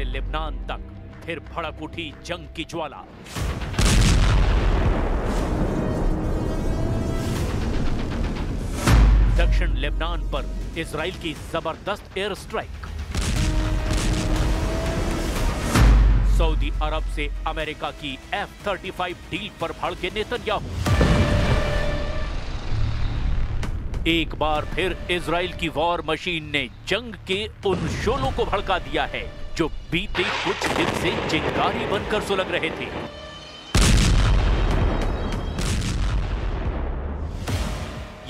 से लेबनान तक फिर भड़क उठी जंग की ज्वाला। दक्षिण लेबनान पर इजराइल की जबरदस्त एयर स्ट्राइक। सऊदी अरब से अमेरिका की F-35 डील पर भड़के नेतन्याहू। एक बार फिर इजराइल की वॉर मशीन ने जंग के उन शोलों को भड़का दिया है जो बीते कुछ दिन से चिंगारी बनकर सुलग रहे थे।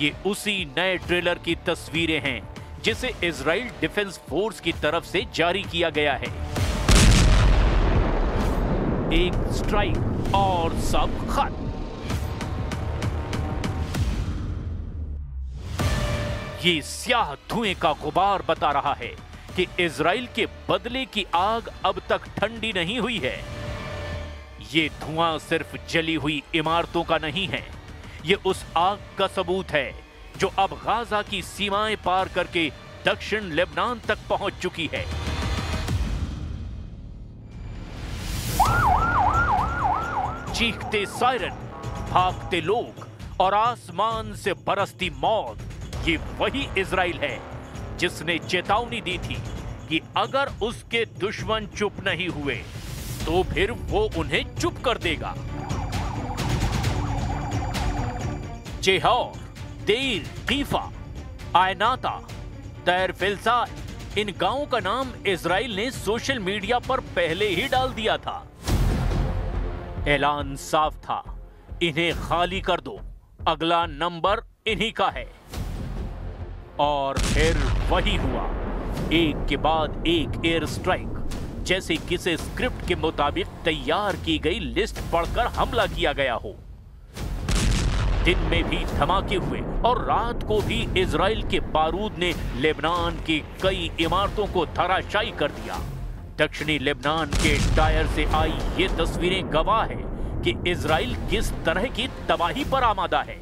ये उसी नए ट्रेलर की तस्वीरें हैं जिसे इजराइल डिफेंस फोर्स की तरफ से जारी किया गया है। एक स्ट्राइक और सब खत्म। ये स्याह धुएं का गुबार बता रहा है कि इजराइल के बदले की आग अब तक ठंडी नहीं हुई है। ये धुआं सिर्फ जली हुई इमारतों का नहीं है, ये उस आग का सबूत है जो अब गाजा की सीमाएं पार करके दक्षिण लेबनान तक पहुंच चुकी है। चीखते सायरन, भागते लोग और आसमान से बरसती मौत, ये वही इजराइल है जिसने चेतावनी दी थी कि अगर उसके दुश्मन चुप नहीं हुए तो फिर वो उन्हें चुप कर देगा। जेहौर, देर, कीफा, आयनाता, तैर फिलसा, इन गांवों का नाम इजराइल ने सोशल मीडिया पर पहले ही डाल दिया था। ऐलान साफ था, इन्हें खाली कर दो, अगला नंबर इन्हीं का है। और फिर वही हुआ, एक के बाद एक एयर स्ट्राइक, जैसे किसी स्क्रिप्ट के मुताबिक तैयार की गई लिस्ट पढ़कर हमला किया गया हो। दिन में भी धमाके हुए और रात को भी इजराइल के बारूद ने लेबनान की कई इमारतों को धराशायी कर दिया। दक्षिणी लेबनान के टायर से आई ये तस्वीरें गवाह है कि इजराइल किस तरह की तबाही पर आमादा है।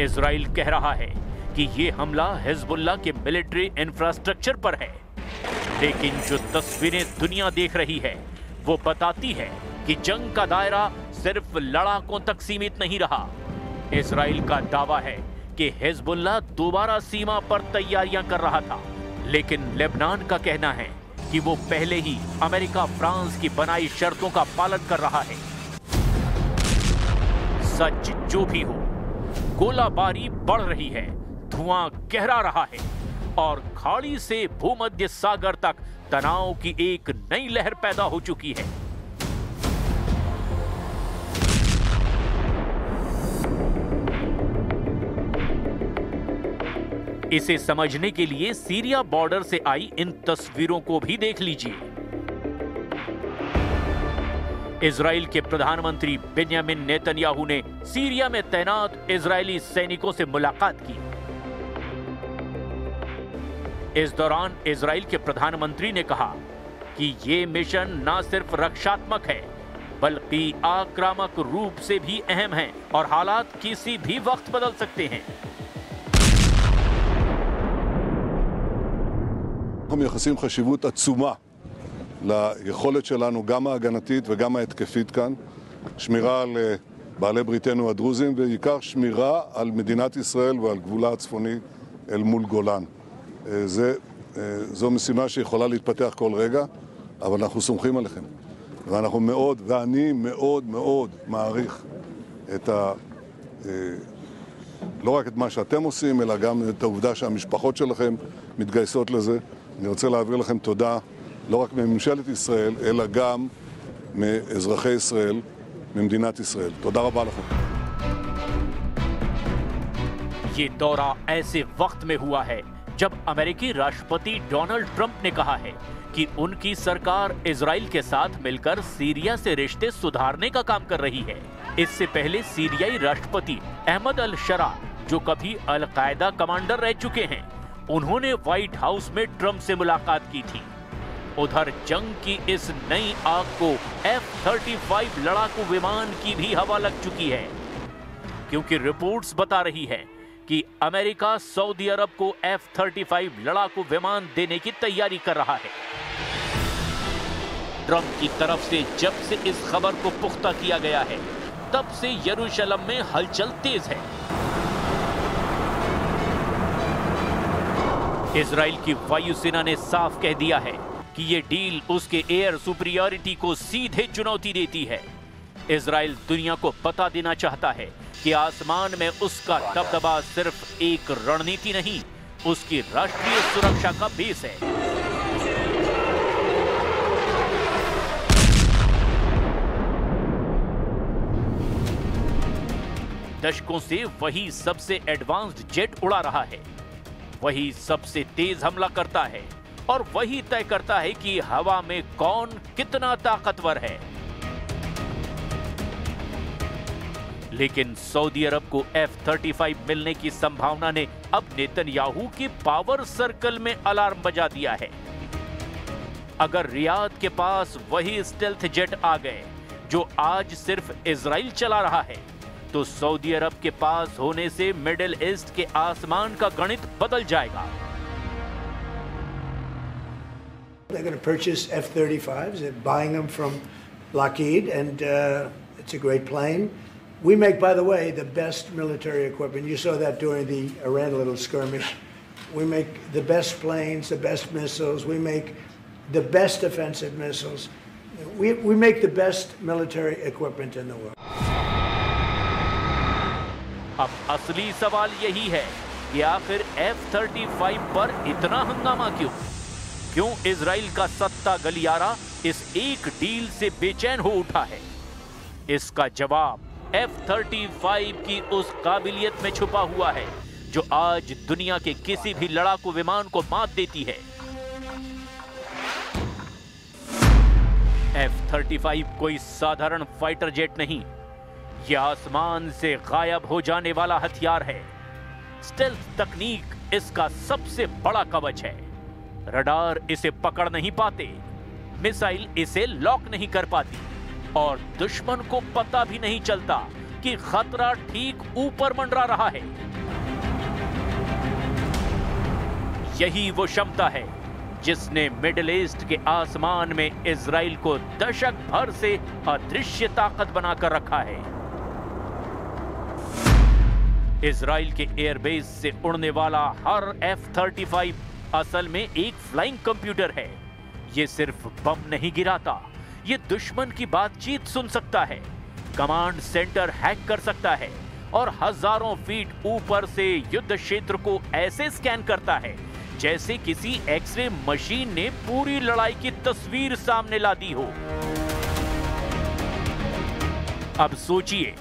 इजराइल कह रहा है कि ये हमला हिजबुल्लाह के मिलिट्री इंफ्रास्ट्रक्चर पर है, लेकिन जो तस्वीरें दुनिया देख रही है वो बताती है कि जंग का दायरा सिर्फ लड़ाकों तक सीमित नहीं रहा। इजराइल का दावा है कि हिजबुल्लाह दोबारा सीमा पर तैयारियां कर रहा था, लेकिन लेबनान का कहना है कि वो पहले ही अमेरिका फ्रांस की बनाई शर्तों का पालन कर रहा है। सच जो भी हो, गोलाबारी बढ़ रही है, धुआं गहरा रहा है और खाड़ी से भूमध्य सागर तक तनाव की एक नई लहर पैदा हो चुकी है। इसे समझने के लिए सीरिया बॉर्डर से आई इन तस्वीरों को भी देख लीजिए। इजराइल के प्रधानमंत्री बेंयामिन नेतन्याहू ने सीरिया में तैनात इजरायली सैनिकों से मुलाकात की। इस दौरान इजराइल के प्रधानमंत्री ने कहा कि ये मिशन न सिर्फ रक्षात्मक है बल्कि आक्रामक रूप से भी अहम है और हालात किसी भी वक्त बदल सकते हैं। אנחנו מייחסים חשיבות עצומה ליכולת שלנו, גם ההגנתית וגם ההתקפית כאן, שמירה על בעלי בריתנו הדרוזים, ובעיקר שמירה על מדינת ישראל ועל גבולה הצפוני אל מול גולן. זו משימה שיכולה להתפתח כל רגע, אבל אנחנו סומכים עליכם. ואנחנו מאוד, ואני מאוד מאוד מעריך את לא רק את מה שאתם עושים, אלא גם את העובדה שהמשפחות שלכם מתגייסות לזה. אני רוצה להעביר לכם תודה, לא רק מממשלת ישראל, אלא גם מאזרחי ישראל, ממדינת ישראל. תודה רבה לכם. ये दौरा ऐसे वक्त में हुआ है जब अमेरिकी राष्ट्रपति डोनाल्ड ट्रंप ने कहा है कि उनकी सरकार इजराइल के साथ मिलकर सीरिया से रिश्ते सुधारने का काम कर रही है। इससे पहले सीरियाई राष्ट्रपति अहमद अल शरा, जो कभी अल कायदा कमांडर रह चुके हैं, उन्होंने व्हाइट हाउस में ट्रंप से मुलाकात की थी। उधर जंग की इस नई आग को F-35 लड़ाकू विमान की भी हवा लग चुकी है, क्योंकि रिपोर्ट्स बता रही है कि अमेरिका सऊदी अरब को F-35 लड़ाकू विमान देने की तैयारी कर रहा है। ट्रंप की तरफ से जब से इस खबर को पुख्ता किया गया है, तब से यरूशलेम में हलचल तेज है। इजराइल की वायुसेना ने साफ कह दिया है कि यह डील उसके एयर सुपीरियरिटी को सीधे चुनौती देती है। इजराइल दुनिया को बता देना चाहता है कि आसमान में उसका दबदबा सिर्फ एक रणनीति नहीं, उसकी राष्ट्रीय सुरक्षा का बेस है। दशकों से वही सबसे एडवांस्ड जेट उड़ा रहा है, वही सबसे तेज हमला करता है और वही तय करता है कि हवा में कौन कितना ताकतवर है। लेकिन सऊदी अरब को F-35 मिलने की संभावना ने अब नेतन्याहू की पावर सर्कल में अलार्म बजा दिया है। अगर रियाद के पास वही स्टेल्थ जेट आ गए जो आज सिर्फ इजराइल चला रहा है, तो सऊदी अरब के पास होने से मिडिल ईस्ट के आसमान का गणित बदल जाएगा। They're going to purchase F-35s. They're buying them from Lockheed, and it's a great plane. We make, by the way, the best military equipment. You saw that during the Iran little skirmish. We make the best planes, the best missiles. We make the best defensive missiles. We make the best military equipment in the world. अब असली सवाल यही है कि आखिर F-35 पर इतना हंगामा क्यों? क्यों इजराइल का सत्ता गलियारा इस एक डील से बेचैन हो उठा है? इसका जवाब F-35 की उस काबिलियत में छुपा हुआ है जो आज दुनिया के किसी भी लड़ाकू विमान को मात देती है। F-35 कोई साधारण फाइटर जेट नहीं, यह आसमान से गायब हो जाने वाला हथियार है। स्टेल्थ तकनीक इसका सबसे बड़ा कवच है। रडार इसे पकड़ नहीं पाते, मिसाइल इसे लॉक नहीं कर पाती और दुश्मन को पता भी नहीं चलता कि खतरा ठीक ऊपर मंडरा रहा है। यही वो क्षमता है जिसने मिडिल ईस्ट के आसमान में इजराइल को दशक भर से अदृश्य ताकत बनाकर रखा है। इजराइल के एयरबेस से उड़ने वाला हर F-35 असल में एक फ्लाइंग कंप्यूटर है। यह सिर्फ बम नहीं गिराता, यह दुश्मन की बातचीत सुन सकता है, कमांड सेंटर हैक कर सकता है और हजारों फीट ऊपर से युद्ध क्षेत्र को ऐसे स्कैन करता है जैसे किसी एक्सरे मशीन ने पूरी लड़ाई की तस्वीर सामने ला दी हो। अब सोचिए,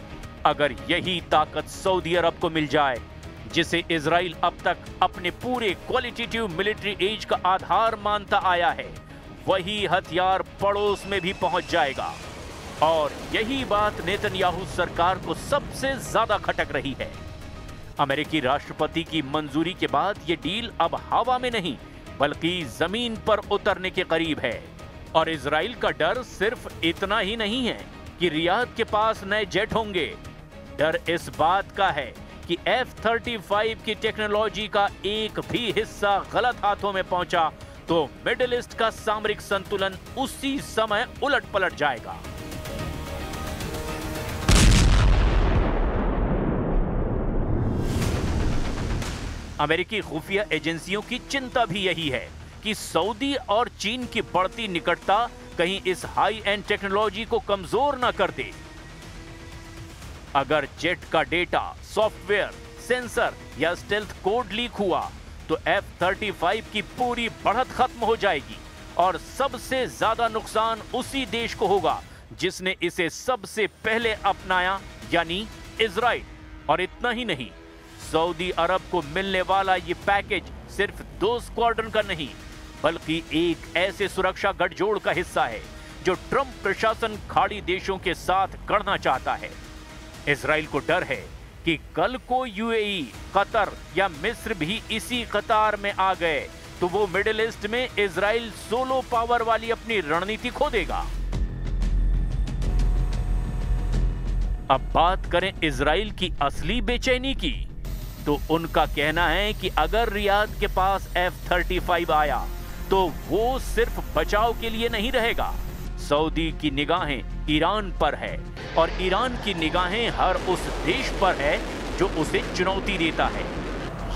अगर यही ताकत सऊदी अरब को मिल जाए, जिसे इजराइल अब तक अपने पूरे क्वालिटेटिव मिलिट्री एज का आधार मानता आया है, वही हथियार पड़ोस में भी पहुंच जाएगा। और यही बात नेतन्याहू सरकार को सबसे ज्यादा खटक रही है। अमेरिकी राष्ट्रपति की मंजूरी के बाद यह डील अब हवा में नहीं बल्कि जमीन पर उतरने के करीब है। और इजराइल का डर सिर्फ इतना ही नहीं है कि रियाद के पास नए जेट होंगे। डर इस बात का है कि F-35 की टेक्नोलॉजी का एक भी हिस्सा गलत हाथों में पहुंचा तो मिडिल ईस्ट का सामरिक संतुलन उसी समय उलट पलट जाएगा। अमेरिकी खुफिया एजेंसियों की चिंता भी यही है कि सऊदी और चीन की बढ़ती निकटता कहीं इस हाई एंड टेक्नोलॉजी को कमजोर ना कर दे। अगर जेट का डेटा, सॉफ्टवेयर, सेंसर या स्टेल्थ कोड लीक हुआ तो F-35 की पूरी बढ़त खत्म हो जाएगी और सबसे ज्यादा नुकसान उसी देश को होगा जिसने इसे सबसे पहले अपनाया, यानी इजराइल। और इतना ही नहीं, सऊदी अरब को मिलने वाला ये पैकेज सिर्फ 2 स्क्वाड्रन का नहीं बल्कि एक ऐसे सुरक्षा गठजोड़ का हिस्सा है जो ट्रंप प्रशासन खाड़ी देशों के साथ करना चाहता है। इजराइल को डर है कि कल को यूएई, कतर या मिस्र भी इसी कतार में आ गए तो वो मिडिल ईस्ट में इजराइल सोलो पावर वाली अपनी रणनीति खो देगा। अब बात करें इजराइल की असली बेचैनी की, तो उनका कहना है कि अगर रियाद के पास F-35 आया तो वो सिर्फ बचाव के लिए नहीं रहेगा। सऊदी की निगाहें ईरान पर है और ईरान की निगाहें हर उस देश पर है जो उसे चुनौती देता है।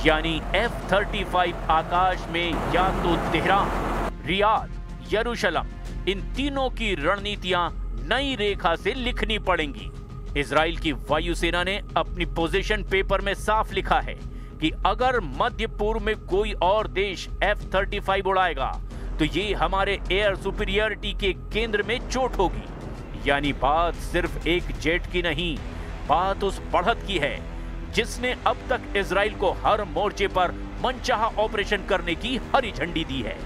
यानी F-35 आकाश में या तो तेहरान, रियाद, यरूशलेम, इन तीनों की रणनीतियां नई रेखा से लिखनी पड़ेंगी। इजराइल की वायुसेना ने अपनी पोजीशन पेपर में साफ लिखा है कि अगर मध्य पूर्व में कोई और देश F-35 उड़ाएगा तो ये हमारे एयर सुपीरियरिटी के केंद्र में चोट होगी। यानी बात सिर्फ एक जेट की नहीं, बात उस बढ़त की है जिसने अब तक इजराइल को हर मोर्चे पर मनचाहा ऑपरेशन करने की हरी झंडी दी है।